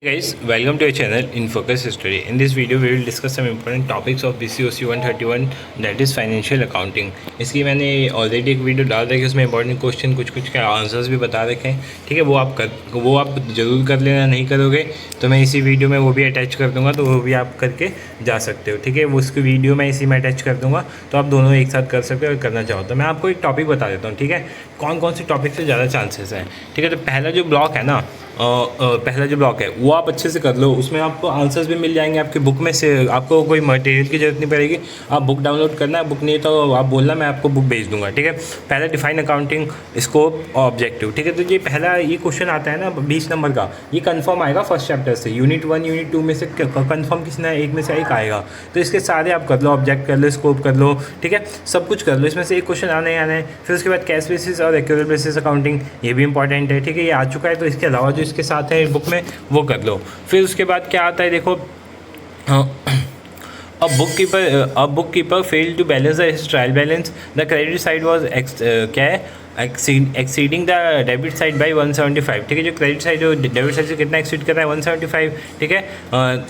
Guys, welcome to our channel in Focus History. In this video, we will discuss some important topics of BCOC 131, that is financial accounting. इसकी मैंने already एक video डाल रखी है, उसमें important question कुछ के आंसर्स भी बता रखे हैं. ठीक है, वो आप ज़रूर कर लेना. नहीं करोगे तो मैं इसी वीडियो में वो भी अटैच कर दूंगा, तो वो भी आप करके जा सकते हो. ठीक है, वो उसकी वीडियो मैं इसी में अटैच कर दूंगा, तो आप दोनों एक साथ कर सकते हो. अगर करना चाहो तो मैं आपको एक टॉपिक बता देता हूँ. ठीक है, कौन कौन से टॉपिक से ज़्यादा चांसेस हैं. ठीक है, तो पहला जो ब्लॉक है ना, पहला जो ब्लॉक है वो आप अच्छे से कर लो. उसमें आपको आंसर्स भी मिल जाएंगे आपकी बुक में से. आपको कोई मटेरियल की जरूरत नहीं पड़ेगी. आप बुक डाउनलोड करना है, बुक नहीं तो आप बोलना, मैं आपको बुक भेज दूंगा. ठीक है, पहला डिफाइन अकाउंटिंग स्कोप ऑब्जेक्टिव. ठीक है, तो ये पहला ये क्वेश्चन आता है ना 20 नंबर का, ये कंफर्म आएगा फर्स्ट चैप्टर से. यूनिट 1 यूनिट 2 में से कंफर्म किसी ना एक में से एक आएगा. तो इसके सारे आप कर लो, ऑब्जेक्ट कर लो, स्कोप कर लो. ठीक है, सब कुछ कर लो. इसमें से एक क्वेश्चन आने है. फिर उसके बाद कैश बेसिस और एक्यूरेट बेसिस अकाउंटिंग, ये भी इंपॉर्टेंट है. ठीक है, ये आ चुका है. तो इसके अलावा जो इसके साथ है बुक में वो कर लो. फिर उसके बाद क्या आता है देखो, a bookkeeper failed to balance his trial balance. The credit side was क्या है, exceeding the debit side by 175. ठीक है, जो क्रेडिट साइड जो डेबिट साइड से कितना एक्सीड कर रहा है 175. ठीक है,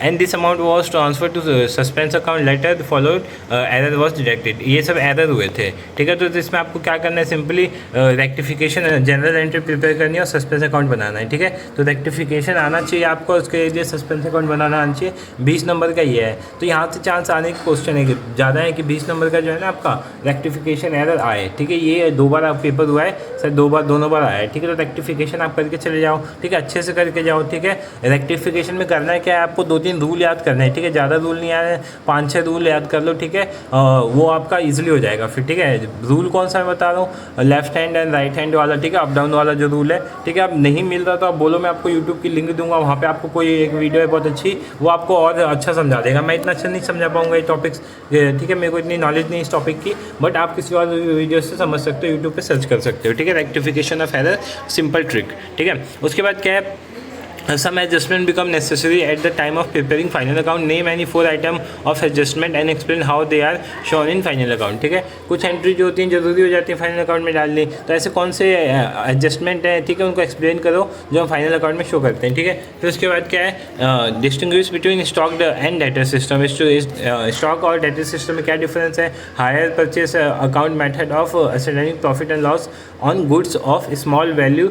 and this amount was transfer to suspense account, later followed error was detected. ये सब एरर हुए थे. ठीक है, तो इसमें आपको क्या करना है, simply rectification general entry prepare करनी है और सस्पेंस अकाउंट बनाना है. ठीक है, तो रेक्टिफिकेशन आना चाहिए आपको, उसके लिए सस्पेंस अकाउंट बनाना आना चाहिए. 20 नंबर का ये है. तो यहाँ से चांस आने के क्वेश्चन है ज़्यादा है कि 20 नंबर का जो है ना आपका रेक्टिफिकेशन एरर आए. ठीक है, ये 2 बार आप पेपर हुआ है सर, दोनों बार आया है. ठीक है, तो रेक्टिफिकेशन आप करके चले जाओ. ठीक है, अच्छे से करके जाओ. ठीक है, रेक्टिफिकेशन में करना है क्या है, आपको 2-3 रूल याद करना है. ठीक है, ज़्यादा रूल नहीं आया है, 5-6 रूल याद कर लो. ठीक है, वो आपका ईजिली हो जाएगा फिर. ठीक है, रूल कौन सा मैं बता रहा हूँ, left hand and right hand वाला. ठीक है, अप डाउन वाला जो रूल है. ठीक है, अब नहीं मिल रहा तो आप बोलो, मैं आपको यूट्यूब की लिंक दूंगा, वहाँ पर आपको कोई एक वीडियो है बहुत अच्छी, वो आपको और अच्छा समझा देगा. मैं इतना अच्छा नहीं समझा पाऊँगा ये टॉपिक्स. ठीक है, मेरे को इतनी नॉलेज नहीं इस टॉपिक की, बट आप किसी और वीडियो से समझ सकते हो, यूट्यूब पर सर्च कर सकते हो. ठीक है, rectification of error, simple trick. ठीक है, उसके बाद क्या है, some adjustment become necessary at the time of preparing final account. Name any 4 item of adjustment and explain how they are shown in final account. ठीक है, कुछ एंट्री जो होती हैं ज़रूरी हो जाती है फाइनल अकाउंट में डालनी, तो ऐसे कौन से एडजस्टमेंट हैं. ठीक है, उनको एक्सप्लेन करो जो हम फाइनल अकाउंट में शो करते हैं. ठीक है, फिर उसके बाद क्या है, distinguish between stock and debtor system. Stock और डेटर सिस्टम में क्या डिफरेंस है. Hire purchase account method of ascending profit and loss on goods of small value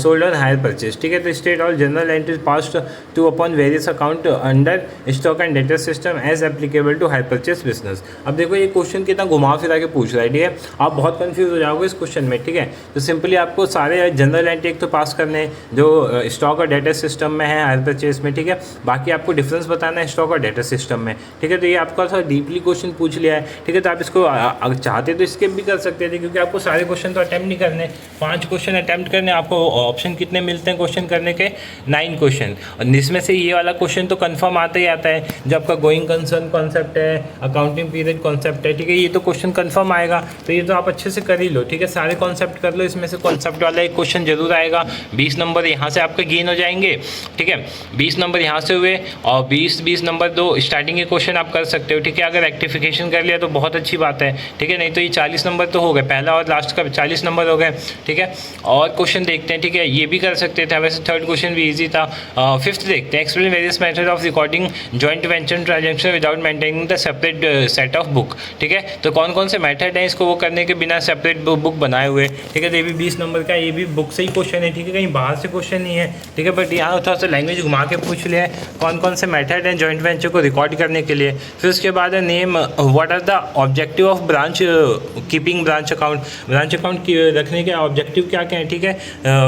sold on hire purchase. ठीक है, तो state all general entries passed to upon various account under stock and debtor system as applicable to hire purchase business. अब देखो ये question कितना घुमा फिरा के पूछ रहा है. ठीक है, आप बहुत कंफ्यूज हो जाओगे इस क्वेश्चन में. ठीक है, तो सिंपली आपको सारे जनरल एंट्री एक तो पास करने हैं जो स्टॉक और डेटर सिस्टम में है हायर परचेस में. ठीक है, बाकी आपको डिफरेंस बताना है स्टॉक और डेटर सिस्टम में. ठीक है, तो ये आपका थोड़ा डीपली क्वेश्चन पूछ लिया है. ठीक है, तो आप इसको चाहते तो स्किप भी कर सकते थे, क्योंकि आपको सारे क्वेश्चन तो अटैम्प्ट नहीं करने. 5 क्वेश्चन अटैम्प्ट करने. आपको ऑप्शन कितने मिलते हैं क्वेश्चन करने के, 9 क्वेश्चन. और इसमें से ये वाला क्वेश्चन तो कंफर्म आता ही आता है, जो आपका गोइंग कंसर्न कॉन्सेप्ट है, अकाउंटिंग पीरियड कॉन्सेप्ट है. ठीक है, ये तो क्वेश्चन कंफर्म आएगा, तो ये तो आप अच्छे से कर ही लो. ठीक है, सारे कॉन्सेप्ट कर लो. इसमें से कॉन्सेप्ट वाला एक क्वेश्चन जरूर आएगा. 20 नंबर यहाँ से आपके गेन हो जाएंगे. ठीक है, 20 नंबर यहाँ से हुए और 20 नंबर 2 स्टार्टिंग के क्वेश्चन आप कर सकते हो. ठीक है, अगर रेक्टिफिकेशन कर लिया तो बहुत अच्छी बात है. ठीक है, नहीं तो ये 40 नंबर तो हो गए, पहला और लास्ट का 40 नंबर हो गए. ठीक है, और क्वेश्चन देखते हैं. ठीक है, ये भी कर सकते थे, वैसे थर्ड क्वेश्चन भी इजी था. 5th देखते हैं, explain various method of recording joint venture transaction without maintaining the separate set of book. ठीक है, तो कौन कौन से मेथड हैं इसको वो करने के बिना सेपरेट बुक बनाए हुए. ठीक है, तो ये भी 20 नंबर का, ये भी बुक से ही क्वेश्चन है. ठीक है, कहीं बाहर से क्वेश्चन नहीं है. ठीक है, बट यहाँ थोड़ा सा लैंग्वेज घुमा के पूछ लिया है कौन कौन से मेथड हैं जॉइंट वेंचर को रिकॉर्ड करने के लिए. फिर उसके बाद name what are the objective of branch keeping branch account. Branch account रखने के ऑब्जेक्टिव क्या क्या है. ठीक है,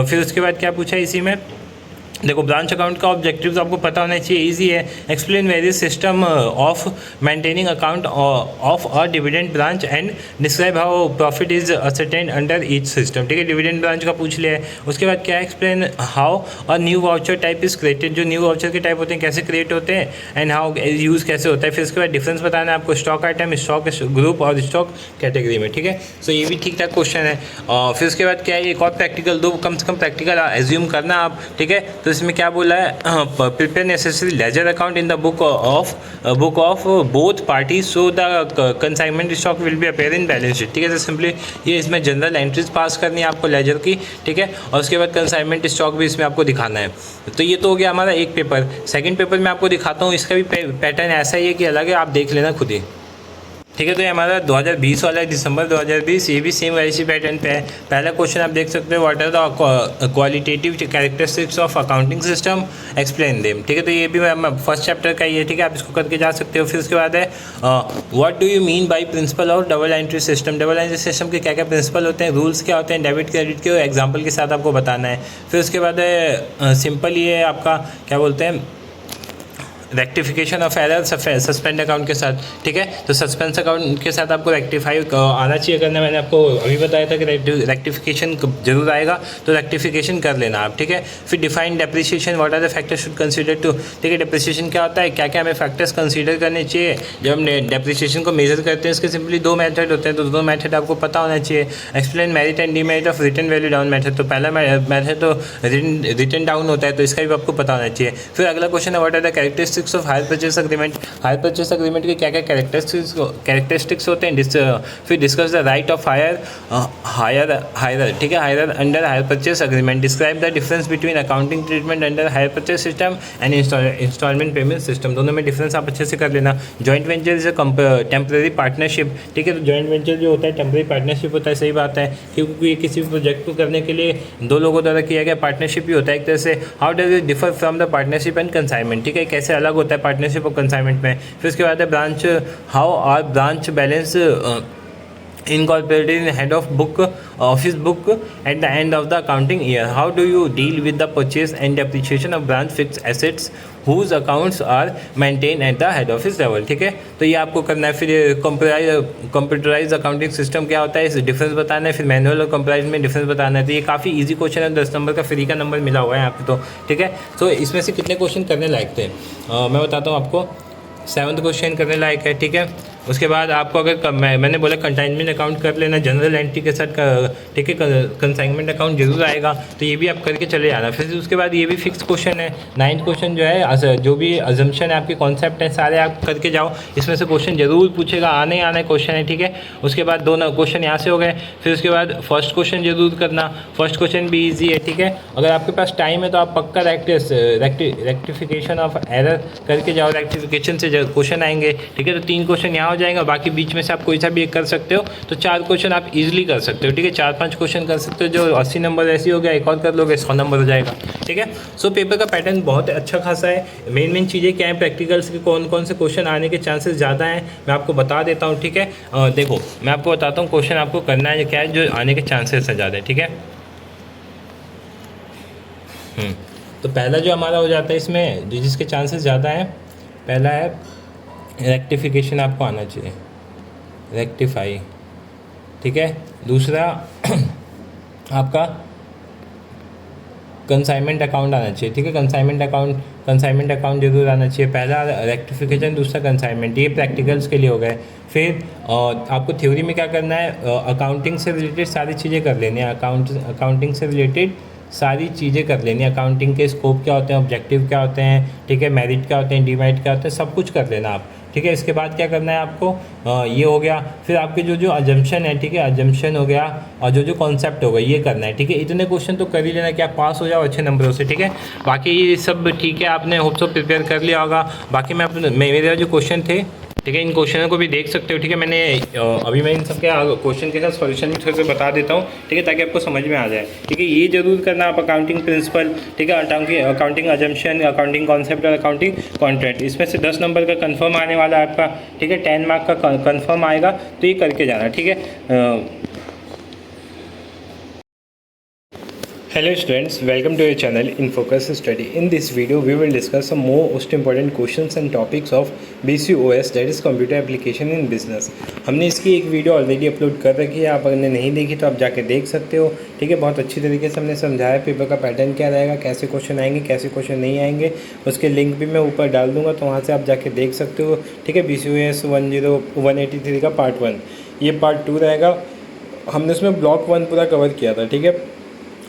फिर उसके बाद क्या पूछा है इसी में, देखो ब्रांच अकाउंट का ऑब्जेक्टिव्स आपको पता होना चाहिए. इजी है. Explain various system of maintaining account of a dividend branch and describe how profit is ascertained under each system. ठीक है, डिविडेंड ब्रांच का पूछ लिया है. उसके बाद क्या, explain how a new voucher type is created. जो न्यू वाउचर के टाइप होते हैं कैसे क्रिएट होते हैं एंड हाउ यूज़ कैसे होता है. फिर उसके बाद डिफरेंस बताना है आपको स्टॉक आइटम, स्टॉक ग्रुप और स्टॉक कैटेगरी में. ठीक है, सो ये भी ठीक ठाक क्वेश्चन है. फिर उसके बाद क्या है, एक और प्रैक्टिकल दो, कम से कम प्रैक्टिकल एज्यूम करना आप. ठीक है, तो इसमें क्या बोला है, prepare necessary ledger account in the book of both parties so the consignment stock will be appear in balance sheet. ठीक है, तो सिंपली ये इसमें जनरल एंट्रीज पास करनी है आपको लेजर की। ठीक है, और उसके बाद कंसाइनमेंट स्टॉक भी इसमें आपको दिखाना है। तो ये तो हो गया हमारा एक पेपर। सेकंड पेपर मैं आपको दिखाता हूँ, इसका भी पैटर्न ऐसा ही है कि अलग है, आप देख लेना खुद ही। ठीक है, तो ये हमारा 2020 वाला है, दिसंबर 2020, ये भी सेम वैसी पैटर्न पे है। पहला क्वेश्चन आप देख सकते हो, what are the qualitative characteristics of accounting system, explain them. ठीक है, तो ये भी फर्स्ट चैप्टर का ही है। ठीक है, आप इसको करके जा सकते हो। फिर उसके बाद है what do you mean by principle of double entry system. Double entry system के क्या क्या प्रिंसिपल होते हैं, रूल्स क्या होते हैं, डेबिट क्रेडिट के एग्जाम्पल के साथ आपको बताना है। फिर उसके बाद है सिंपल, ये आपका क्या बोलते हैं, rectification of error suspend account के साथ। ठीक है, तो सस्पेंस अकाउंट के साथ आपको रेक्टिफाई आना चाहिए करना। मैंने आपको अभी बताया था कि रेक्टिफिकेशन जरूर आएगा, तो रेक्टिफिकेशन कर लेना आप। ठीक है, फिर define depreciation, what are the factors should consider to. ठीक है, डेप्रिसिएशन क्या होता है, क्या क्या हमें फैक्टर्स कंसीडर करने चाहिए जब हम डेप्रिसिएशन को मेजर करते हैं। इसके सिंपली दो मेथड होते हैं, तो दो मेथड आपको पता होना चाहिए। Explain merit and demerit of return value down method, तो पहला मेथड तो रिटर्न डाउन होता है, तो इसका भी आपको पता होना चाहिए। फिर अगला क्वेश्चन है, what are the characteristics of hire purchase agreement. Hire purchase agreement के क्या क्या कैरेक्टरिस्टिक्स होते हैं। फिर discuss the right of hire. ठीक है, hire under hire purchase agreement. Describe the difference between accounting treatment under hire purchase system and instalment payment system. दोनों में डिफरेंस आप अच्छे से कर लेना। Joint venture is a temporary partnership. ठीक है, तो जॉइंट वेंचर जो होता है टेम्परेरी पार्टनरशिप होता है, सही बात है, क्योंकि किसी प्रोजेक्ट को करने के लिए दो लोगों द्वारा किया गया पार्टनरशिप ही होता है एक तरह से। How does it differ from the partnership and consignment. ठीक है, कैसे अलग होता है पार्टनरशिप और कंसाइनमेंट में। फिर उसके बाद है branch, how are branch balance incorporated in head of book office book at the end of the accounting year. How do you deal with the purchase and depreciation of branch fixed assets whose accounts are maintained at the head office level। ठीक है, तो ये आपको करना है। फिर computerise accounting system क्या होता है, इस डिफरेंस बताना है। फिर मैनुअल और कंप्यूटराइज में डिफरेंस बताना है। तो ये काफ़ी इजी क्वेश्चन है, 10 नंबर का फ्री का नंबर मिला हुआ है यहाँ पे। तो ठीक है, तो इसमें से कितने क्वेश्चन करने लायक थे मैं बताता हूँ आपको। 7th क्वेश्चन करने लायक है। ठीक है, उसके बाद आपको अगर मैंने बोला कंसाइनमेंट अकाउंट कर लेना जनरल एंट्री के साथ। ठीक है, कंसाइनमेंट अकाउंट जरूर आएगा, तो ये भी आप करके चले जाना। फिर उसके बाद ये भी फिक्स क्वेश्चन है। 9th क्वेश्चन जो है, जो भी अजम्पशन है आपके कॉन्सेप्ट है सारे आप करके जाओ। इसमें से क्वेश्चन जरूर पूछेगा, आने ही आना क्वेश्चन है। ठीक है, उसके बाद 2 क्वेश्चन यहाँ से हो गए। फिर उसके बाद फर्स्ट क्वेश्चन जरूर करना, फर्स्ट क्वेश्चन भी ईजी है। ठीक है, अगर आपके पास टाइम है तो आप पक्का रेक्टिफिकेशन ऑफ एरर करके जाओ, रेक्टिफिकेशन से क्वेश्चन आएंगे। ठीक है, तो 3 क्वेश्चन यहाँ हो जाएंगे, बाकी बीच में से आप कोई सा भी एक कर सकते हो। तो 4 क्वेश्चन आप इजीली कर सकते हो। ठीक है, 4-5 क्वेश्चन कर सकते हो, जो 80 नंबर ऐसी हो गया, एक और कर लोगे 100 नंबर हो जाएगा। ठीक है, सो पेपर का पैटर्न बहुत अच्छा खासा है। मेन चीज़ें क्या है, प्रैक्टिकल्स के कौन कौन से क्वेश्चन आने के चांसेस ज़्यादा हैं मैं आपको बता देता हूँ। ठीक है, देखो मैं आपको बताता हूँ क्वेश्चन आपको करना है क्या है, जो आने के चांसेस है ज़्यादा है। ठीक है, तो पहला जो हमारा हो जाता है इसमें जिसके चांसेस ज़्यादा हैं, पहला है रेक्टिफिकेशन आपको आना चाहिए, रेक्टिफाई। ठीक है, दूसरा आपका कंसाइनमेंट अकाउंट आना चाहिए। ठीक है, कंसाइनमेंट अकाउंट जरूर आना चाहिए। पहला रेक्टिफिकेशन, दूसरा कंसाइनमेंट, ये प्रैक्टिकल्स के लिए हो गए। फिर आपको थ्योरी में क्या करना है, अकाउंटिंग से रिलेटेड सारी चीज़ें कर लेनी है। अकाउंटिंग से रिलेटेड सारी चीज़ें कर लेनी है। अकाउंटिंग के स्कोप क्या होते हैं, ऑब्जेक्टिव क्या होते हैं, ठीक है, मेरिट क्या होते हैं, डीमेरिट क्या होते हैं, सब कुछ कर लेना आप। ठीक है, इसके बाद क्या करना है आपको, ये हो गया। फिर आपके जो अजम्पशन है, ठीक है, अजम्पशन हो गया, और जो कॉन्सेप्ट होगा ये करना है। ठीक है, इतने क्वेश्चन तो कर ही लेना कि आप पास हो जाओ अच्छे नंबरों से। ठीक है, बाकी ये सब ठीक है, आपने होप सो प्रिपेयर कर लिया होगा। बाकी मेरे जो क्वेश्चन थे, ठीक है, इन क्वेश्चनों को भी देख सकते हो। ठीक है, मैंने अभी मैं इन सब के क्वेश्चन के साथ सॉल्यूशन भी थोड़े से बता देता हूँ। ठीक है, ताकि आपको समझ में आ जाए। ठीक है, ये जरूर करना आप, अकाउंटिंग प्रिंसिपल, ठीक है, अकाउंटिंग अजम्पशन, अकाउंटिंग कॉन्सेप्ट और अकाउंटिंग कॉन्ट्रैक्ट, इसमें से 10 नंबर का कंफर्म आने वाला है आपका। ठीक है, 10 मार्क का कंफर्म आएगा, तो ये करके जाना। ठीक है, Hello students, welcome to your channel in Focus Study. In this video we will discuss some most important questions and topics of BCOS, that is Computer Application in Business. हमने इसकी एक वीडियो ऑलरेडी अपलोड कर रखी है, आप अगर नहीं देखी तो आप जाके देख सकते हो। ठीक है, बहुत अच्छी तरीके से हमने समझाया पेपर का पैटर्न क्या रहेगा, कैसे क्वेश्चन आएंगे, कैसे क्वेश्चन नहीं आएंगे, उसके लिंक भी मैं ऊपर डाल दूँगा, तो वहाँ से आप जाके देख सकते हो। ठीक है, BCOS 183 का पार्ट 1, ये पार्ट 2 रहेगा। हमने उसमें ब्लॉक 1 पूरा कवर किया था। ठीक है,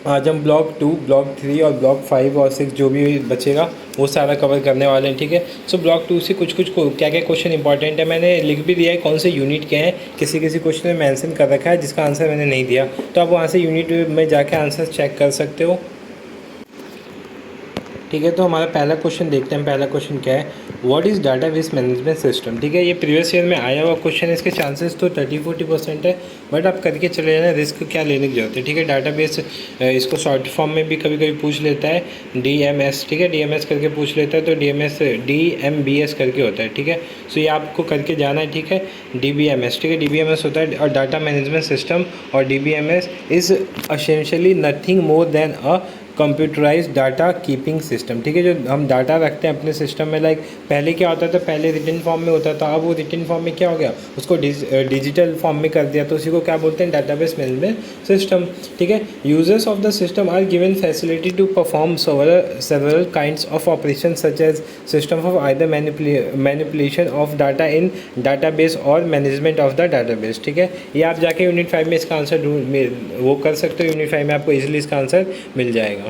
आज हम ब्लॉक 2, ब्लॉक 3 और ब्लॉक 5 और 6 जो भी बचेगा वो सारा कवर करने वाले हैं, ठीक है। सो ब्लॉक 2 से कुछ कुछ क्या क्या क्वेश्चन इंपॉर्टेंट है मैंने लिख भी दिया है, कौन से यूनिट के हैं, किसी किसी क्वेश्चन में मेंशन कर रखा है जिसका आंसर मैंने नहीं दिया, तो आप वहाँ से यूनिट में जाके आंसर चेक कर सकते हो, ठीक है। तो हमारा पहला क्वेश्चन देखते हैं। पहला क्वेश्चन क्या है, what is database management system, ठीक है। ये प्रीवियस ईयर में आया हुआ क्वेश्चन है, इसके चांसेस तो 30-40% है, बट आप करके चले जाना, रिस्क क्या लेने की जरूरत है, ठीक है। डाटाबेस इसको शॉर्ट फॉर्म में भी कभी कभी पूछ लेता है, DMS, ठीक है, DMS करके पूछ लेता है, तो DMBS करके होता है, ठीक है। सो ये आपको करके जाना है, ठीक है। DBMS, ठीक है, DBMS होता है और डाटा मैनेजमेंट सिस्टम, और DBMS is essentially nothing more than a computerise data keeping system, ठीक है। जो हम डाटा रखते हैं अपने सिस्टम में, लाइक पहले क्या होता था, पहले रिटन फॉर्म में होता था, अब वो रिटन फॉर्म में क्या हो गया, उसको डिजिटल फॉर्म में कर दिया, तो उसी को क्या बोलते हैं, डाटाबेस मैनेजमेंट सिस्टम, ठीक है। Users of the system are given facility to perform several kinds of operations such as system of either manipulation of data in database और management of the database, ठीक है। ये आप जाके यूनिट 5 में इसका आंसर वो कर सकते हो, यूनिट 5 में आपको इजीली इसका आंसर मिल जाएगा।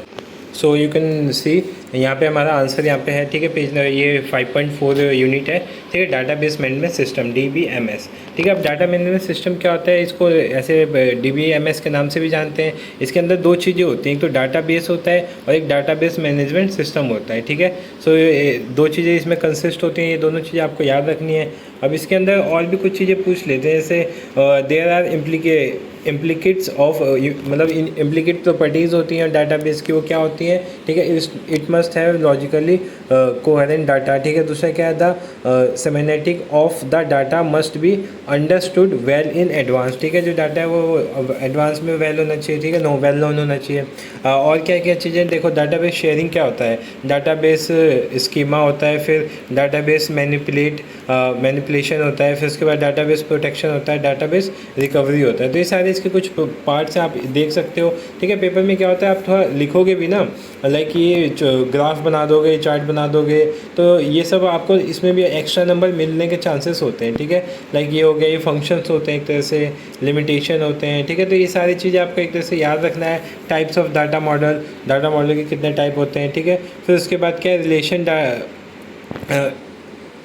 सो यू कैन सी यहाँ पे हमारा आंसर यहाँ पे है, ठीक है। पेज ये 5.4 यूनिट है, ठीक है, डाटाबेस मैनेजमेंट सिस्टम DBMS, ठीक है। अब डाटा मैनेजमेंट सिस्टम क्या होता है, इसको ऐसे DBMS के नाम से भी जानते हैं। इसके अंदर दो चीज़ें होती हैं, एक तो डाटाबेस होता है और एक डाटाबेस मैनेजमेंट सिस्टम होता है, ठीक है। सो दो चीज़ें इसमें कंसिस्ट होती हैं, ये दोनों चीज़ें आपको याद रखनी है। अब इसके अंदर और भी कुछ चीज़ें पूछ लेते हैं, जैसे देयर आर इम्प्लीकेट्स ऑफ मतलब इम्प्लीकेट प्रॉपर्टीज़ होती हैं डाटाबेस की, वो क्या होती हैं, ठीक है। It must have logically coherent data, ठीक है। दूसरा क्या है, the semantic of the data must be understood well in advance, ठीक है। जो डाटा है वो एडवांस में वेल होना चाहिए, ठीक है, वेल नोन होना चाहिए। और क्या क्या चीज़ें देखो, डाटाबेस शेयरिंग क्या होता है, डाटाबेस स्कीमा होता है, फिर डाटाबेस मैनिपुलेशन होता है, फिर उसके बाद डाटाबेस प्रोटेक्शन होता है, डाटाबेस रिकवरी होता है। तो ये सारे इसके कुछ पार्ट्स आप देख सकते हो, ठीक है। पेपर में क्या होता है, आप थोड़ा लिखोगे भी ना, लाइक ये ग्राफ बना दोगे, चार्ट बना दोगे, तो ये सब आपको इसमें भी एक्स्ट्रा नंबर मिलने के चांसेस होते हैं, ठीक है। लाइक ये हो गया, ये फंक्शंस होते हैं एक तरह से, लिमिटेशन होते हैं, ठीक है। तो ये सारी चीज़ें आपको एक तरह से याद रखना है। टाइप्स ऑफ डाटा मॉडल के कितने टाइप होते हैं, ठीक है। फिर उसके बाद क्या है,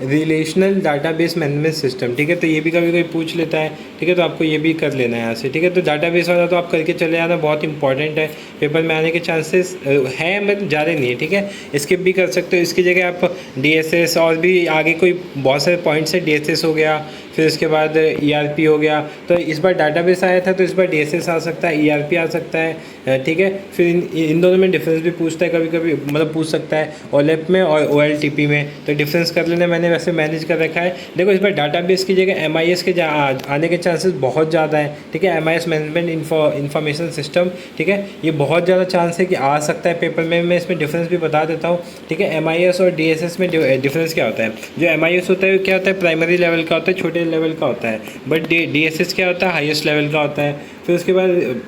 रिलेशनल डाटाबेस मैनेजमेंट सिस्टम, ठीक है। तो ये भी कभी कोई पूछ लेता है, ठीक है, तो आपको ये भी कर लेना है यहाँ से, ठीक है। तो डाटाबेस वाला तो आप करके चले जाना, बहुत इंपॉर्टेंट है, पेपर में आने के चांसेस है मतलब ज़्यादा नहीं है, ठीक है। स्किप भी कर सकते हो, इसकी जगह आप DSS और भी आगे कोई बहुत सारे पॉइंट्स है, DSS हो गया, फिर उसके बाद ERP हो गया। तो इस बार डाटाबेस आया था, तो इस बार DSS आ सकता है, ERP आ सकता है, ठीक है। फिर इन दोनों में डिफरेंस भी पूछता है कभी कभी, मतलब पूछ सकता है OLAP में और OLTP में, तो डिफरेंस कर लेना, मैंने वैसे मैनेज कर रखा है। देखो इस बार डाटाबेस की जगह MIS के आने के चांसेस बहुत ज़्यादा है, ठीक है। MIS मैनेजमेंट इंफॉर्मेशन सिस्टम, ठीक है, ये बहुत ज़्यादा चांस है कि आ सकता है पेपर में। मैं इसमें डिफरेंस भी बता देता हूँ, ठीक है। MIS और DSS में डिफरेंस क्या होता है, जो MIS होता है क्या होता है, प्राइमरी लेवल का होता है, छोटे लेवल का होता है, बट DSS क्या होता है, हाईएस्ट लेवल का होता है। फिर उसके बाद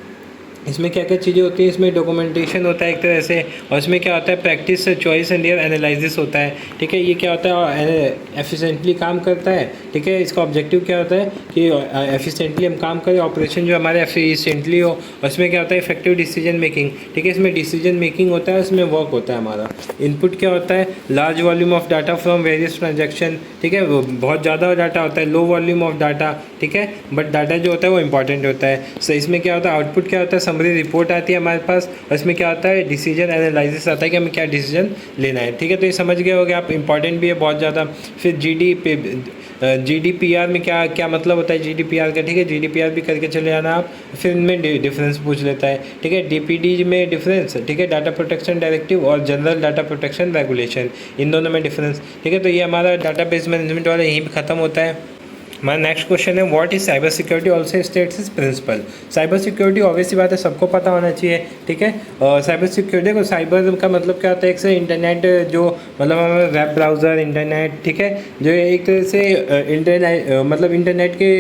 इसमें क्या क्या चीज़ें होती हैं, इसमें डॉक्यूमेंटेशन होता है एक तरह से, और इसमें क्या होता है, practice, choice and air analysis होता है, ठीक है। ये क्या होता है, एफिशिएंटली काम करता है, ठीक है। इसका ऑब्जेक्टिव क्या होता है कि एफिशिएंटली हम काम करें, ऑपरेशन जो हमारे एफिशिएंटली हो। और इसमें क्या होता है, इफेक्टिव डिसीजन मेकिंग, ठीक है। इसमें डिसीजन मेकिंग होता है, इसमें वर्क होता है हमारा। इनपुट क्या होता है, large volume of data from various transaction, ठीक है, बहुत ज़्यादा डाटा होता है, लो वॉल्यूम ऑफ डाटा, ठीक है, बट डाटा जो होता है वो इंपॉर्टेंट होता है। सो इसमें क्या होता है, आउटपुट क्या होता है, समरी रिपोर्ट आती है हमारे पास, और इसमें क्या होता है, डिसीजन एनालिसिस आता है कि हमें क्या डिसीजन लेना है, ठीक है। तो ये समझ गए होगे आप, इंपॉर्टेंट भी है बहुत ज़्यादा। फिर GDPR में क्या मतलब होता है GDPR का, ठीक है, GDPR भी करके चले जाना आप। फिर इनमें डिफरेंस पूछ लेता है, ठीक है। DPD में डिफरेंस, ठीक है, डाटा प्रोटेक्शन डायरेक्टिव और जनरल डाटा प्रोटेक्शन रेगुलेशन, इन दोनों में डिफरेंस, ठीक है। तो ये हमारा डाटाबेस मैनेजमेंट वाला यहीं पर ख़त्म होता है। हमारा नेक्स्ट क्वेश्चन है, what is cyber security also states is principle. Cyber security obviously बात है, सबको पता होना चाहिए, ठीक है। और साइबर सिक्योरिटी को, साइबर का मतलब क्या होता है, एक से इंटरनेट, जो मतलब हमारा वेब ब्राउज़र, इंटरनेट, ठीक है, जो एक तरह से मतलब इंटरनेट के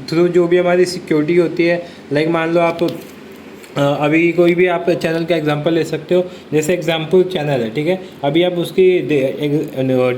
थ्रू जो भी हमारी सिक्योरिटी होती है, लाइक मान लो आप अभी कोई भी आप चैनल का एग्जांपल ले सकते हो, जैसे एग्जांपल चैनल है, ठीक है। अभी आप उसकी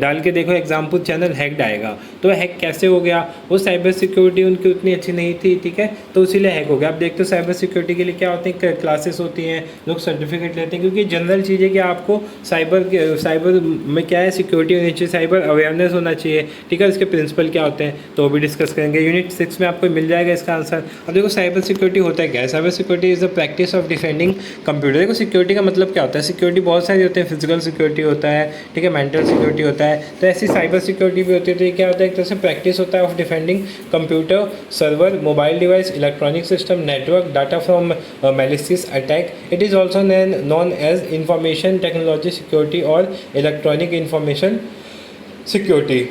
डाल के देखो एग्जांपल चैनल हैक्ड आएगा, तो हैक कैसे हो गया? वो साइबर सिक्योरिटी उनकी उतनी अच्छी नहीं थी, ठीक है, तो इसीलिए हैक हो गया। आप देखते हो साइबर सिक्योरिटी के लिए क्या होते हैं, क्लासेस होती हैं, लोग सर्टिफिकेट लेते हैं, क्योंकि जनरल चीज़ है कि आपको साइबर में क्या है, सिक्योरिटी होनी चाहिए, साइबर अवेयरनेस होना चाहिए, ठीक है। इसके प्रिंसिपल क्या होते हैं तो भी डिस्कस करेंगे। यूनिट 6 में आपको मिल जाएगा इसका आंसर। अब देखो साइबर सिक्योरिटी होता है क्या है? Cyber security is the practice of defending computer. देखो सिक्योरिटी का मतलब क्या होता है? सिक्योरिटी बहुत सारी होते हैं, फिजिकल सिक्योरिटी होता है, ठीक है, मेंटल सिक्योरिटी होता है, तो ऐसी साइबर सिक्योरिटी भी होती है। तो ये क्या होता है? एक तरह से प्रैक्टिस होता है of defending computer, server, mobile device, electronic system, network, data from malicious attack. It is also known as information technology security or electronic information security.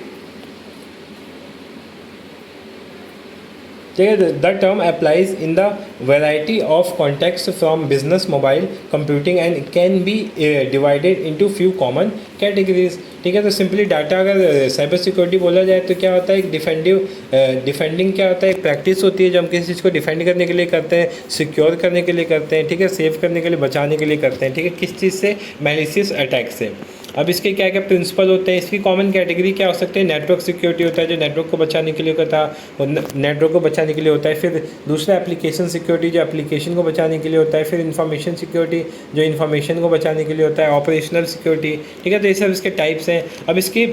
The term applies in the variety of contexts from business, mobile computing, and can be divided into few common categories. ठीक है, तो simply data अगर cyber security बोला जाए तो क्या होता है? एक डिफेंडिंग क्या होता है? एक प्रैक्टिस होती है जो हम किसी चीज़ को डिफेंड करने के लिए करते हैं, सिक्योर करने के लिए करते हैं, ठीक है, सेव करने के लिए, बचाने के लिए करते हैं, ठीक है। किस चीज़ से? मैलिशियस अटैक से। अब इसके क्या क्या प्रिंसिपल होते हैं? इसकी कॉमन कैटेगरी क्या हो सकते हैं? नेटवर्क सिक्योरिटी होता है जो नेटवर्क को बचाने के लिए होता है, नेटवर्क को बचाने के लिए होता है। फिर दूसरा एप्लीकेशन सिक्योरिटी जो एप्लीकेशन को बचाने के लिए होता है। फिर इंफॉर्मेशन सिक्योरिटी जो इंफॉर्मेशन को बचाने के लिए होता है। ऑपरेशनल सिक्योरिटी, ठीक है। तो ये सब इसके टाइप्स हैं। अब इसकी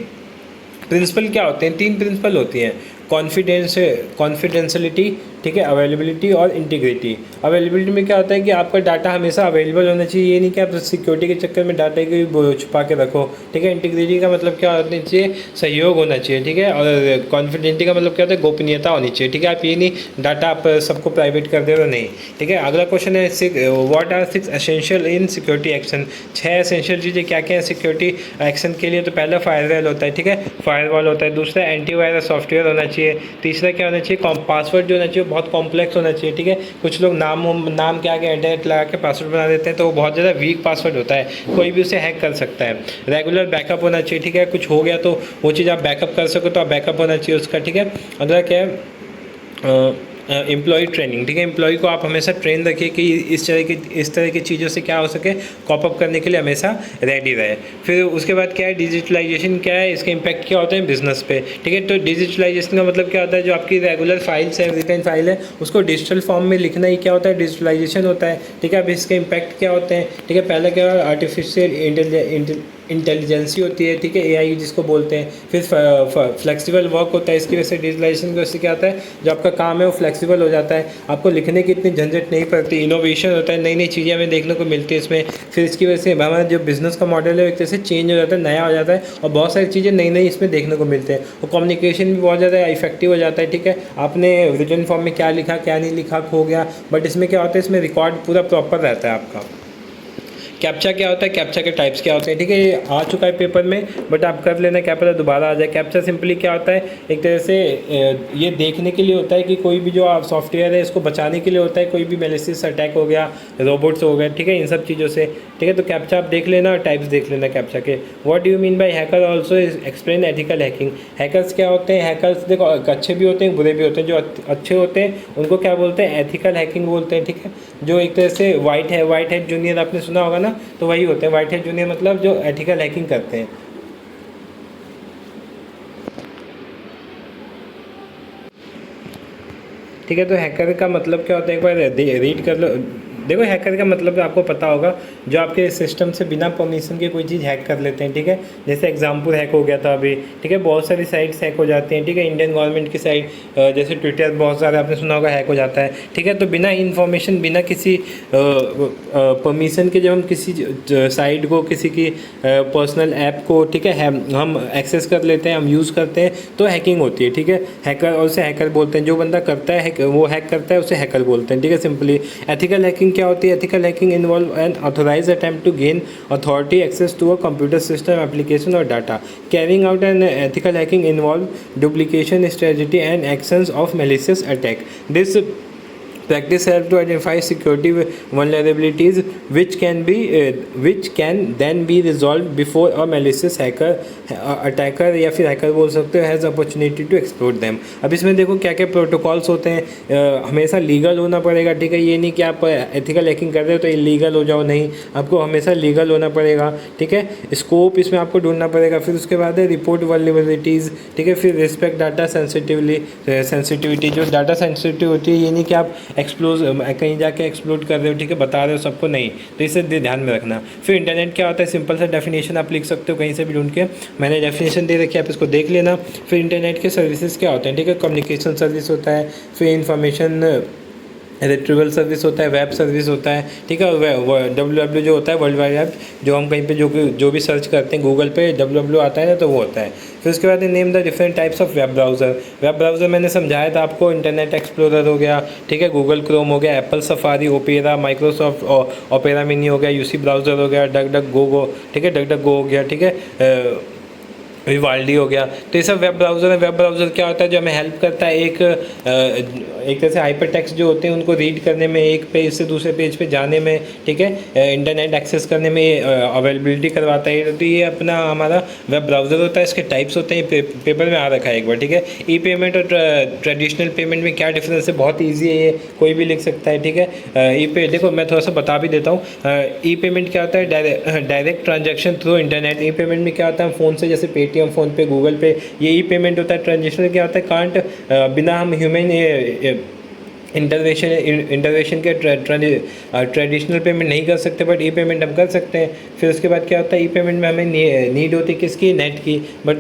प्रिंसिपल क्या होते हैं? 3 प्रिंसिपल होती हैं, कॉन्फिडेंशियलिटी, ठीक है, अवेलेबिलिटी और इंटीग्रिटी। अवेलेबिलिटी में क्या होता है कि आपका डाटा हमेशा अवेलेबल होना चाहिए, ये नहीं कि आप सिक्योरिटी के चक्कर में डाटा को छुपा के रखो, ठीक है। इंटीग्रिटी का मतलब क्या होना चाहिए? सहयोग होना चाहिए, ठीक है। और कॉन्फिडेंटिटी का मतलब क्या होता है? गोपनीयता होनी चाहिए, ठीक है। आप ये नहीं डाटा आप सबको प्राइवेट कर दे रहे हो, नहीं, ठीक है। अगला क्वेश्चन है what are 6 essential in security action. 6 essential चीज़ें क्या क्या है सिक्योरिटी एक्शन के लिए? तो पहला फायरवॉल होता है, ठीक है, फायरवॉल होता है। दूसरा एंटीवायरस सॉफ्टवेयर होना चाहिए। तीसरा क्या होना चाहिए? पासवर्ड जो होना चाहिए बहुत कॉम्प्लेक्स होना चाहिए, ठीक है। कुछ लोग नाम के आगे इंटरनेट लगा के पासवर्ड बना देते हैं, तो वो बहुत ज़्यादा वीक पासवर्ड होता है, कोई भी उसे हैक कर सकता है। रेगुलर बैकअप होना चाहिए, ठीक है, कुछ हो गया तो वो चीज़ आप बैकअप कर सको, तो आप बैकअप होना चाहिए उसका, ठीक है। अगला क्या है? एम्प्लॉय ट्रेनिंग, ठीक है। एम्प्लॉय को आप हमेशा ट्रेन रखिए कि इस तरह की चीज़ों से क्या हो सके, कॉप अप करने के लिए हमेशा रेडी रहे। फिर उसके बाद क्या है? डिजिटलाइजेशन क्या है? इसका इम्पैक्ट क्या होता है बिजनेस पे, ठीक है। तो डिजिटलाइजेशन का मतलब क्या होता है? जो आपकी रेगुलर फाइल्स है, रिटर्न फाइल है, उसको डिजिटल फॉर्म में लिखना ही क्या होता है? डिजिटलाइजेशन होता है, ठीक है। अब इसके इम्पैक्ट क्या होते हैं, ठीक है। पहला क्या है? आर्टिफिशियल इंटेलिजेंसी होती है, ठीक है, AI जिसको बोलते हैं। फिर फ्लेक्सिबल वर्क होता है, इसकी वजह से डिजिटलाइजेशन की वजह से क्या होता है? जो आपका काम है वो फ्लेक्सिबल हो जाता है, आपको लिखने की इतनी झंझट नहीं पड़ती। इनोवेशन होता है, नई नई चीज़ें हमें देखने को मिलती है इसमें। फिर इसकी वजह से हमारा जो बिज़नेस का मॉडल है एक तरह से चेंज हो जाता है, नया हो जाता है, और बहुत सारी चीज़ें नई नई इसमें देखने को मिलते हैं। और कम्युनिकेशन भी बहुत ज़्यादा इफेक्टिव हो जाता है, ठीक है। आपने रिटन फॉर्म में क्या लिखा, क्या नहीं लिखा, खो गया, बट इसमें क्या होता है? इसमें रिकॉर्ड पूरा प्रॉपर रहता है आपका। कैप्चा क्या होता है? कैप्चा के टाइप्स क्या होते हैं, ठीक है। ये आ चुका है पेपर में, बट आप कर लेना, क्या पता दोबारा आ जाए। कैप्चा सिंपली क्या होता है? एक तरह से ये देखने के लिए होता है कि कोई भी जो आप सॉफ्टवेयर है इसको बचाने के लिए होता है, कोई भी मैलिशियस अटैक हो गया, रोबोट्स हो गए, ठीक है, इन सब चीज़ों से, ठीक है। तो कैप्चा आप देख लेना और टाइप्स देख लेना कैप्चा के। What do you mean by hacker? Also explain ethical hacking. Hackers क्या होते हैं? हैकर्स देखो अच्छे भी होते हैं, बुरे भी होते हैं। जो अच्छे होते हैं उनको क्या बोलते हैं? एथिकल हैकिंग बोलते हैं, ठीक है। जो एक तरह से वाइट हेड जूनियर आपने सुना होगा ना, तो वही होते हैं वाइट हेड जूनियर, मतलब जो एथिकल हैकिंग करते हैं। ठीक है, तो हैकर का मतलब क्या होता है? एक बार रीड कर लो। देखो हैकर का मतलब आपको पता होगा, जो आपके सिस्टम से बिना परमिशन के कोई चीज़ हैक कर लेते हैं, ठीक है। जैसे एग्जाम्पल हैक हो गया था अभी, ठीक है, बहुत सारी साइट्स हैक हो जाती हैं, ठीक है। इंडियन गवर्नमेंट की साइट जैसे ट्विटर, बहुत सारे आपने सुना होगा, हैक हो जाता है, ठीक है। तो बिना इन्फॉर्मेशन, बिना किसी परमिशन के जब हम किसी साइट को, किसी की पर्सनल ऐप को, ठीक है, हम एक्सेस कर लेते हैं, हम यूज़ करते हैं, तो हैकिंग होती है, ठीक है। हैकर, और उसे हैकर बोलते हैं। जो बंदा करता है वो हैक करता है, उसे हैकर बोलते हैं, ठीक है, सिंपली। एथिकल हैकिंग क्या होती है? Ethical hacking involve an authorise attempt to gain authority access to a computer system, application और data. Carrying out an ethical hacking involve duplication strategy and actions of malicious attack. This practice help to identify security vulnerabilities which can then be resolved before a malicious attacker या फिर hacker बोल सकते हो has opportunity to explore them. अब इसमें देखो क्या क्या प्रोटोकॉल्स होते हैं। हमेशा लीगल होना पड़ेगा, ठीक है। ये नहीं कि आप एथिकल हैकिंग कर रहे हो तो इलीगल हो जाओ, नहीं, आपको हमेशा लीगल होना पड़ेगा, ठीक है। स्कोप इसमें आपको ढूंढना पड़ेगा। फिर उसके बाद है रिपोर्ट वल्नरेबिलिटीज़, ठीक है। फिर रिस्पेक्ट डाटा सेंसिटिविटी, जो डाटा सेंसिटिव होती है, ये नहीं कि आप कहीं जाके एक्सप्लोर कर रहे हो, ठीक है, बता रहे हो सबको, नहीं, तो इसे ध्यान में रखना। फिर इंटरनेट क्या होता है, सिंपल सा डेफिनेशन आप लिख सकते हो कहीं से भी ढूंढ के, मैंने डेफिनेशन दे रखी है, आप इसको देख लेना। फिर इंटरनेट के सर्विसेज क्या होते हैं, ठीक है, कम्युनिकेशन सर्विस होता है, फिर इंफॉर्मेशन रिट्रीवल सर्विस होता है, वेब सर्विस होता है, ठीक है। WWW जो होता है वर्ल्ड वाइड वेब, जो हम कहीं पे जो भी सर्च करते हैं गूगल पे WWW आता है ना, तो वो होता है। फिर उसके बाद name the different types of web browser. Web browser मैंने समझाया था आपको, इंटरनेट एक्सप्लोरर हो गया, ठीक है, गूगल क्रोम हो गया, Apple safari, opera, Microsoft opera mini हो गया, UC ब्राउज़र हो गया, डक गो, ठीक है, डक गो हो गया, ठीक है, विवाल्डी हो गया। तो ये सब वेब ब्राउज़र है। वेब ब्राउज़र क्या होता है, जो हमें हेल्प करता है एक तरह से हाइपर टेक्स्ट जो होते हैं उनको रीड करने में, एक पेज से दूसरे पेज पे जाने में, ठीक है, इंटरनेट एक्सेस करने में अवेलेबिलिटी करवाता है। तो ये अपना हमारा वेब ब्राउज़र होता है। इसके टाइप्स होते हैं, पेपर में आ रखा है एक बार, ठीक है। ई पेमेंट और ट्रेडिशनल पेमेंट में क्या डिफरेंस है, बहुत ईजी है, ये कोई भी लिख सकता है, ठीक है। देखो मैं थोड़ा सा बता भी देता हूँ। ई पेमेंट क्या होता है, डायरेक्ट ट्रांजेक्शन थ्रू इंटरनेट। ई पेमेंट में क्या होता है, फ़ोन से, जैसे पेटीएम, फ़ोन पे, गूगल पे, ये ई पेमेंट होता है। ट्रांजेक्शन क्या होता है, कांट बिना हम ह्यूमन इंटरवेंशन के ट्रेडिशनल पेमेंट नहीं कर सकते, बट ई पेमेंट हम कर सकते हैं। फिर उसके बाद क्या होता है, ई पेमेंट में हमें नीड होती है किसकी, नेट की, बट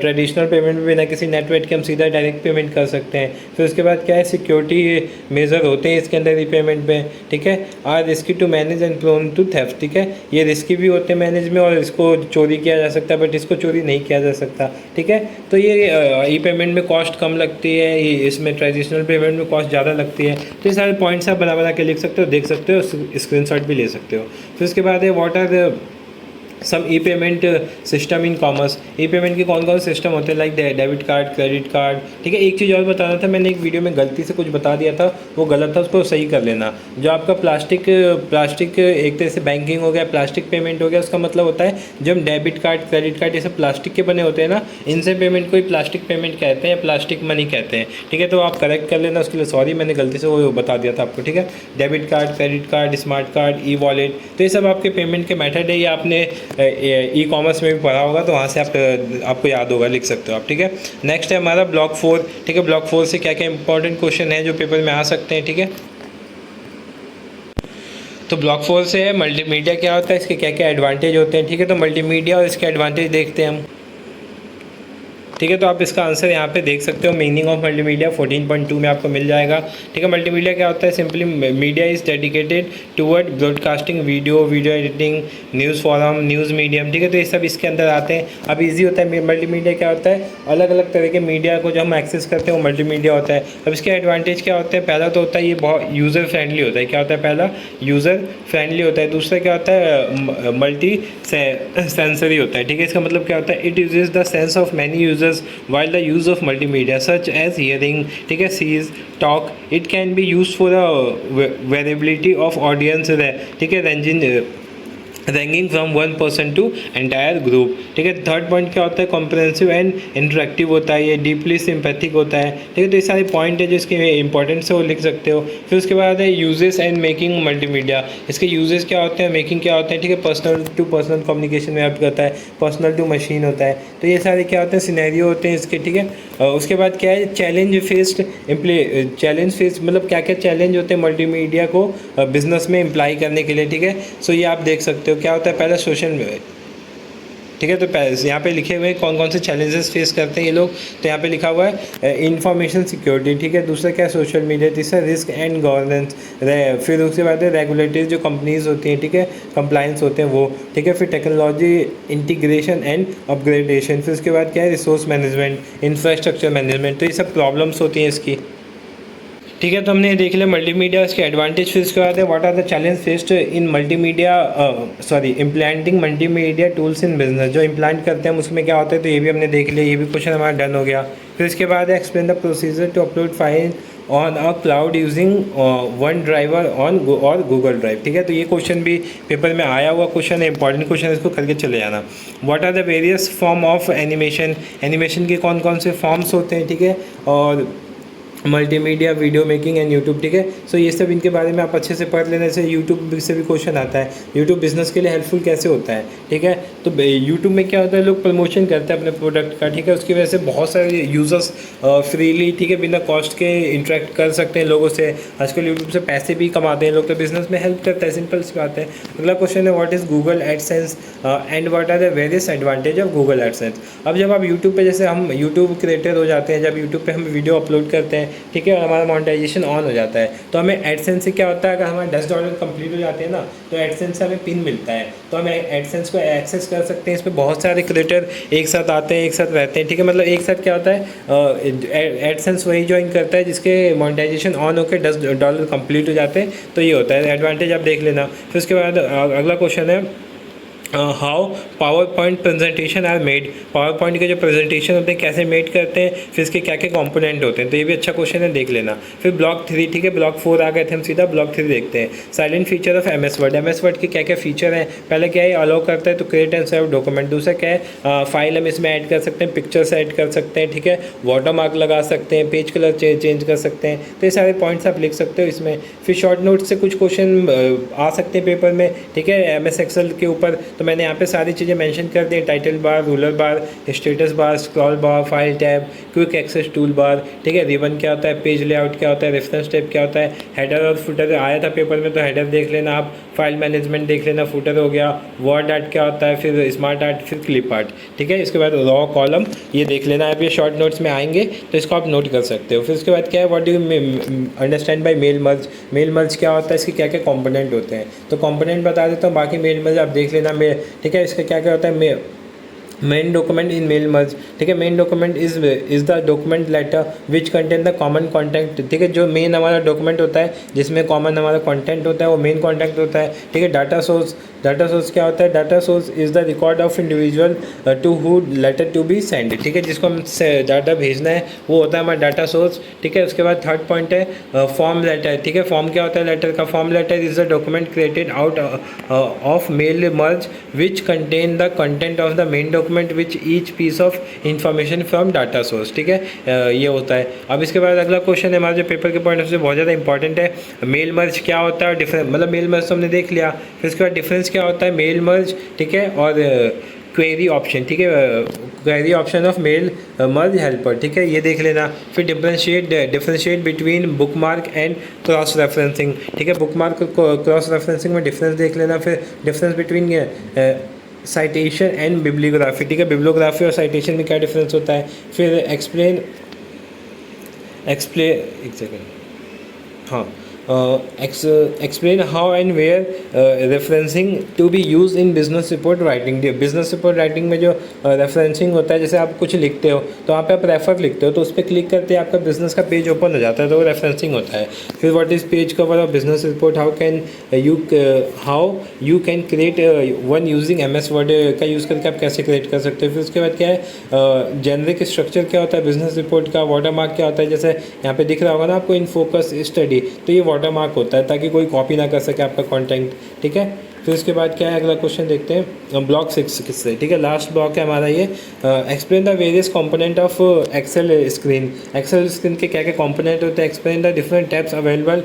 ट्रेडिशनल पेमेंट में बिना किसी नेटवर्क के हम सीधा डायरेक्ट पेमेंट कर सकते हैं। फिर उसके बाद क्या है, सिक्योरिटी मेजर होते हैं इसके अंदर ई पेमेंट में, ठीक है। Are risky to manage and prone to theft, ठीक है, ये रिस्की भी होते हैं मैनेज में, और इसको चोरी किया जा सकता है, बट इसको चोरी नहीं किया जा सकता, ठीक है। तो ये ई पेमेंट में कॉस्ट कम लगती है, इसमें ट्रेडिशनल पेमेंट में कॉस्ट ज़्यादा लगती है। तो ये सारे पॉइंट्स आप बना के लिख सकते हो, देख सकते हो, स्क्रीनशॉट भी ले सकते हो। फिर उसके बाद है what are some E payment system in commerce. E payment के कौन कौन से सिस्टम होते हैं, like debit card, credit card, ठीक है। एक चीज़ और बताना था, मैंने एक वीडियो में गलती से कुछ बता दिया था, वो गलत था, उसको सही कर लेना। जो आपका प्लास्टिक एक तरह से बैंकिंग हो गया, प्लास्टिक पेमेंट हो गया, उसका मतलब होता है जब डेबिट कार्ड, क्रेडिट कार्ड ये सब प्लास्टिक के बने होते हैं ना, इनसे पेमेंट को ही प्लास्टिक पेमेंट कहते हैं, प्लास्टिक मनी कहते हैं, ठीक है। तो आप करेक्ट कर लेना, उसके लिए सॉरी, मैंने गलती से वो बता दिया था आपको, ठीक है। Debit card, credit card, smart card, e wallet, तो ये सब आपके पेमेंट के मेथड है। ये आपने ई कॉमर्स में भी पढ़ा होगा, तो वहाँ से आपको याद होगा, लिख सकते हो आप, ठीक है। नेक्स्ट है हमारा ब्लॉक 4, ठीक है। ब्लॉक 4 से क्या क्या इंपॉर्टेंट क्वेश्चन है जो पेपर में आ सकते हैं, ठीक है। तो ब्लॉक 4 से है मल्टीमीडिया क्या होता है, इसके क्या क्या एडवांटेज होते हैं, ठीक है। तो मल्टीमीडिया और इसके एडवांटेज देखते हैं हम, ठीक है। तो आप इसका आंसर यहाँ पे देख सकते हो, मीनिंग ऑफ मल्टीमीडिया 14.2 में आपको मिल जाएगा, ठीक है। मल्टीमीडिया क्या होता है, simply media is dedicated toward broadcasting, video editing, news forum, news medium, ठीक है। तो ये सब इसके अंदर आते हैं। अब ईजी होता है मल्टीमीडिया क्या होता है, अलग अलग तरह के मीडिया को जो हम एक्सेस करते हैं वो मल्टीमीडिया होता है। अब इसके एडवांटेज क्या होते हैं, पहला तो होता है ये बहुत यूज़र फ्रेंडली होता है। क्या होता है, पहला यूज़र फ्रेंडली होता है, दूसरा क्या होता है मल्टी सेंसरी होता है, ठीक है। इसका मतलब क्या होता है, it uses the sense of many users while the use of multimedia such as hearing, ठीक है, sees, talk, it can be used for the variability of audience, ठीक है, ranking from 1 person to entire group, ठीक है। Third point क्या होता है, comprehensive and interactive होता है, ये डीपली सिंपैथिक होता है, ठीक है। तो ये सारे पॉइंट है जो इसके इंपॉर्टेंस है वो लिख सकते हो। फिर उसके बाद है यूजेस एंड मेकिंग मल्टीमीडिया। इसके यूजेस क्या होते हैं, मेकिंग क्या होते हैं, ठीक है, पर्सनल टू पर्सनल कम्युनिकेशन में हेल्प करता है, पर्सनल टू मशीन होता है। तो ये सारे क्या होते हैं, सिनेरियो होते हैं इसके, ठीक है। उसके बाद क्या है, चैलेंज फेस्ड मतलब क्या क्या चैलेंज होते हैं मल्टीमीडिया को बिजनेस में इम्प्लाई करने के लिए, ठीक है। सो ये आप देख सकते हो क्या होता है, पहला सोशल, ठीक है। तो यहाँ पे लिखे हुए हैं कौन कौन से चैलेंजेस फेस करते हैं ये लोग। तो यहाँ पे लिखा हुआ है इंफॉर्मेशन सिक्योरिटी, ठीक है। दूसरा क्या है, सोशल मीडिया। तीसरा रिस्क एंड गवर्नेंस। फिर उसके बाद है रेगुलेटरी जो कंपनीज होती हैं, ठीक है, कंप्लाइंस होते हैं वो, ठीक है। फिर टेक्नोलॉजी इंटीग्रेशन एंड अपग्रेडेशन। फिर उसके बाद क्या है, रिसोर्स मैनेजमेंट, इंफ्रास्ट्रक्चर मैनेजमेंट। तो ये सब प्रॉब्लम्स होती हैं इसकी, ठीक है। तो हमने ये देख लिया मल्टीमीडिया, इसके एडवांटेज। फिर उसके बाद है what are the challenge faced in multimedia, implanting multimedia tools in business. जो इम्प्लांट करते हैं उसमें क्या होता है, तो ये भी हमने देख लिया, ये भी क्वेश्चन हमारा डन हो गया। फिर इसके बाद है explain the procedure to upload on a cloud using one driver on और गूगल ड्राइव। ठीक है, तो ये क्वेश्चन भी पेपर में आया हुआ क्वेश्चन है, इंपॉर्टेंट क्वेश्चन है, इसको करके चले जाना। What are the various form of animation, animation के कौन कौन से फॉर्म्स होते हैं, ठीक है, और multimedia, video making and YouTube. ठीक है, सो ये सब इनके बारे में आप अच्छे से पढ़ लेने से यूट्यूब से भी क्वेश्चन आता है, यूट्यूब बिजनेस के लिए हेल्पफुल कैसे होता है। ठीक है, तो यूट्यूब में क्या होता है, लोग प्रमोशन करते हैं अपने प्रोडक्ट का। ठीक है, उसकी वजह से बहुत सारे यूज़र्स फ्रीली, ठीक है, बिना कॉस्ट के इंटरेक्ट कर सकते हैं लोगों से। आजकल यूट्यूब से पैसे भी कमाते हैं लोग, तो बिजनेस में हेल्प करता है, सिंपल सी बात है। अगला क्वेश्चन है what is Google AdSense and what are the various advantage of Google AdSense. अब जब आप यूट्यूब पे, जैसे हम यूट्यूब क्रिएटर हो जाते हैं, जब यूट्यूब पे हम वीडियो अपलोड करते हैं, ठीक है, और हमारा मोनेटाइजेशन ऑन हो जाता है, तो हमें एडसेंस से क्या होता है, अगर हमारे $10 कंप्लीट हो जाते हैं ना, तो एडसेंस से हमें पिन मिलता है, तो हम एडसेंस को एक्सेस कर सकते हैं। इसमें बहुत सारे क्रिएटर एक साथ आते हैं, एक साथ रहते हैं। ठीक है, मतलब एक साथ क्या होता है, एडसेंस वही ज्वाइन करता है जिसके मोनेटाइजेशन ऑन होकर $10 कंप्लीट हो जाते हैं। तो ये होता है एडवांटेज, आप देख लेना। फिर उसके बाद अगला क्वेश्चन है how PowerPoint presentation are made. PowerPoint के जो प्रेजेंटेशन होते हैं कैसे मेड करते हैं, फिर इसके क्या क्या कंपोनेंट होते हैं, तो ये भी अच्छा क्वेश्चन है, देख लेना। फिर ब्लॉक 3, ठीक है, ब्लॉक 4 आ गए थे, हम सीधा ब्लॉक 3 देखते हैं। Silent feature of MS word, MS word के क्या क्या फीचर हैं। पहले क्या है, अलाउ करता है तो क्रिएट एंड सेव डॉक्यूमेंट। दूसरा क्या है, फाइल हम इसमें ऐड कर सकते हैं, पिक्चर्स ऐड कर सकते हैं, ठीक है, वाटर मार्क लगा सकते हैं, पेज कलर चेंज कर सकते हैं। तो ये सारे पॉइंट्स आप लिख सकते हो इसमें। फिर शॉर्ट नोट से कुछ क्वेश्चन आ सकते हैं पेपर में, ठीक है, MS एक्सेल के ऊपर। तो मैंने यहाँ पे सारी चीज़ें मेंशन कर दी, title bar, ruler bar, status bar, scroll bar, file tab, quick access tool bar, ठीक है, रिबन क्या होता है, पेज लेआउट क्या होता है, रेफरेंस टैब क्या होता है, हेडर और फुटर आया था पेपर में, तो हेडर देख लेना आप, फाइल मैनेजमेंट देख लेना, फुटर हो गया, वर्ड आर्ट क्या होता है, फिर स्मार्ट आर्ट, फिर क्लिप आर्ट। ठीक है, इसके बाद रॉ कॉलम ये देख लेना आप, ये शॉर्ट नोट्स में आएंगे तो इसको आप नोट कर सकते हो। फिर उसके बाद क्या है, what do you understand by mail merge. Mail merge क्या होता है, इसके क्या क्या कंपोनेंट होते हैं, तो कंपोनेंट बता देता हूँ, बाकी मेल मर्ज आप देख लेना। ठीक है, इसका क्या क्या होता है, main document in mail merge. ठीक है, main document is the document letter which contain the common contact. ठीक है, जो मेन हमारा डॉक्यूमेंट होता है जिसमें कॉमन हमारा कंटेंट होता है वो मेन कॉन्टैक्ट होता है। ठीक है, डाटा सोर्स, डाटा सोर्स क्या होता है, data source is the record of individual to who letter to be send. ठीक है, जिसको हम डाटा भेजना है वो होता है हमारा डाटा सोर्स। ठीक है, उसके बाद थर्ड पॉइंट है फॉर्म लेटर। ठीक है, फॉर्म क्या होता है लेटर का, form letter is the document created out of mail merge which contain the content of the main document which each piece of information from data source. ठीक है, ये होता है। अब इसके बाद अगला क्वेश्चन है हमारे जो पेपर के पॉइंट से बहुत ज़्यादा इंपॉर्टेंट है, मेल मर्ज क्या होता है, डिफरेंस, मतलब मेल मर्ज तो हमने देख लिया, फिर इसके बाद डिफरेंस क्या होता है मेल मर्ज, ठीक है, और क्वेरी ऑप्शन। ठीक है, query option of mail merge helper. ठीक है, ये देख लेना। फिर differentiate between bookmark and cross referencing. ठीक है, बुक मार्क क्रॉस रेफरेंसिंग में डिफरेंस देख लेना। फिर difference between citation and bibliography. ठीक है, बिब्लियोग्राफी और साइटेशन में क्या डिफरेंस होता है। फिर एक्सप्लेन एक सेकेंड, हाँ, explain how and where referencing to be used in business report writing। Business report writing में जो रेफरेंसिंग होता है, जैसे आप कुछ लिखते हो तो वहाँ पे आप रेफर लिखते हो, तो उस पर क्लिक करते हैं आपका बिजनेस का पेज ओपन हो जाता है, तो वो रेफरेंसिंग होता है। फिर what is page cover of business report, how you can create one using MS word का यूज़ करके आप कैसे क्रिएट कर सकते हो। फिर उसके बाद क्या है, जेनरिक स्ट्रक्चर क्या होता है बिजनेस रिपोर्ट का, वाटर मार्क क्या होता है, जैसे यहाँ पे दिख रहा होगा ना आपको इन फोकस स्टडी, तो ये वाटर मार्क होता है ताकि कोई कॉपी ना कर सके आपका कंटेंट। ठीक है, फिर उसके बाद क्या है, अगला क्वेश्चन देखते हैं ब्लॉक 6 किससे। ठीक है, लास्ट ब्लॉक है हमारा ये, explain the various component of Excel screen. Excel screen के क्या क्या कंपोनेंट होते हैं, explain the different tabs available,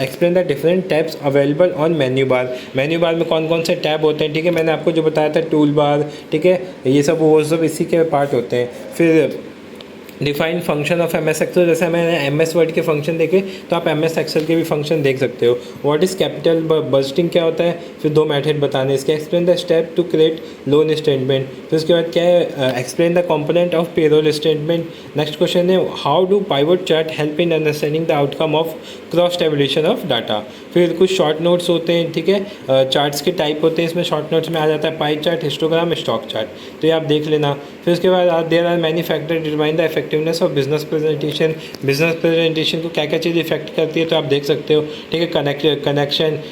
explain the different tabs available on menu bar. Menu bar में कौन कौन से टैब होते हैं। ठीक है, मैंने आपको जो बताया था टूल बार, ठीक है, ये सब वो सब इसी के पार्ट होते हैं। फिर define function of MS Excel, जैसे मैंने MS वर्ड के फंक्शन देखे तो आप MS एक्सेल के भी फंक्शन देख सकते हो। व्हाट इज़ कैपिटल बजटिंग क्या होता है, फिर 2 मेथड बताने इसके। Explain the step to create loan statement, फिर उसके बाद क्या है, explain the component of payroll statement. Next question है how do pivot chart help in understanding the outcome of cross tabulation of data. फिर कुछ शॉर्ट नोट्स होते हैं, ठीक है, चार्ट्स के टाइप होते हैं इसमें, शॉर्ट नोट्स में आ जाता है pie chart, histogram, stock chart, तो ये आप देख लेना। फिर उसके बाद there are many factor determine the effectiveness of business presentation. Business presentation को क्या क्या चीज़ इफेक्ट करती है तो आप देख सकते हो, ठीक है।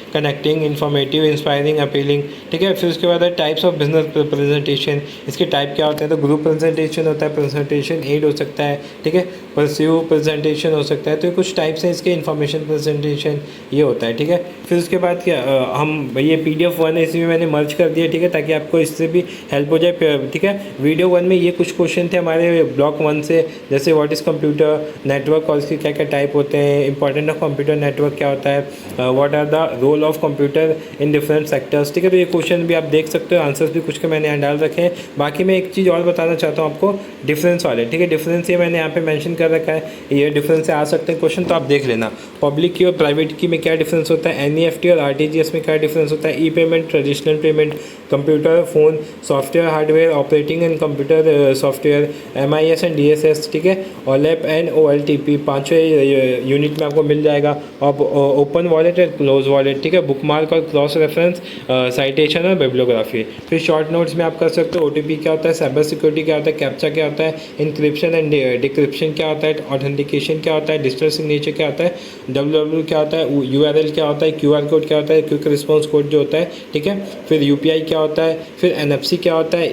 कनेक्टिंग, इन्फॉर्मेटिव, इंस्पायरिंग, अपीलिंग, ठीक है। फिर उसके बाद टाइप्स ऑफ बिजनेस प्रेजेंटेशन, इसके टाइप क्या होते हैं तो ग्रुप प्रेजेंटेशन होता है, प्रेजेंटेशन एड हो सकता है, ठीक है, परस्यू प्रेजेंटेशन हो सकता है। तो कुछ टाइप्स हैं इसके, इन्फॉर्मेशन प्रेजेंटेशन ये होता है, ठीक है। फिर उसके बाद क्या हम ये PDF 1 है, इसी में मैंने मर्ज कर दिया, ठीक है, ताकि आपको इससे भी हेल्प हो जाए, ठीक है। वीडियो 1 में ये कुछ क्वेश्चन थे हमारे ब्लॉक 1 से, जैसे व्हाट इज़ कंप्यूटर नेटवर्क और इसके क्या क्या टाइप होते हैं, इंपॉर्टेंट ऑफ कंप्यूटर नेटवर्क क्या होता है, what are the role of computer in different sectors, ठीक है। तो ये क्वेश्चन भी आप देख सकते हो, आंसर्स भी कुछ के मैंने यहाँ डाल रखे हैं। बाकी मैं एक चीज़ और बताना चाहता हूँ आपको, डिफरेंस वाले, ठीक है। डिफरेंस ये मैंने यहाँ पे मेंशन कर रखा है, ये डिफरेंस से आ सकते हैं क्वेश्चन, तो आप देख लेना। पब्लिक की और प्राइवेट की में क्या डिफरेंस होता है, NEFT और RTGS में क्या डिफरेंस होता है, e payment, traditional payment, computer, phone, software, hardware, operating and computer software, MIS and DSS, ठीक है। OLAP एंड OLTP, पाँचवें यूनिट में आपको मिल जाएगा। और open wallet and close wallet, ठीक है। बुकमार्क और क्रॉस रेफरेंस, साइटेशन और बिब्लियोग्राफी। फिर शॉर्ट नोट्स में आप कर सकते हो OTP क्या होता है, साइबर सिक्योरिटी क्या होता है, कैप्चा क्या होता है, इंक्रिप्शन एंड डिक्रिप्शन क्या होता है, ऑथेंटिकेशन क्या होता है, डिजिटल सिग्नेचर क्या होता है, WWW क्या होता है, URL क्या होता है, QR कोड क्या होता है, क्विक रिस्पॉन्स कोड जो होता है, ठीक है। फिर UPI क्या होता है, फिर NFC क्या होता है,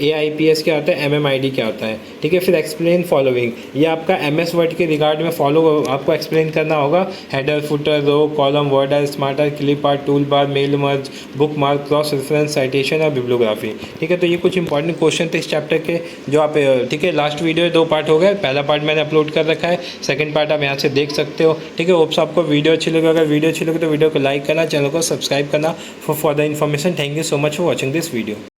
AIPS क्या होता है, MMID क्या होता है, ठीक है। फिर एक्सप्लेन फॉलोइंग, ये आपका MS वर्ड के रिगार्ड में फॉलो आपको एक्सप्लेन करना होगा। Header, footer, row, column, word art, smart art, clip art, tool bar, mail merge, bookmark, cross reference, citation और बिब्लियोग्राफी, ठीक है। तो ये कुछ इंपॉर्टेंट क्वेश्चन थे इस चैप्टर के जो आप, ठीक है। लास्ट वीडियो 2 पार्ट हो गए, पहला पार्ट मैंने अपलोड कर रखा है, सेकंड पार्ट आप यहाँ से देख सकते हो, ठीक है। होप्स आपको वीडियो अच्छी लगी, अगर वीडियो अच्छी लगी तो वीडियो को लाइक करना, चैनल को सब्सक्राइब करना for the information. Thank you so much for watching this video.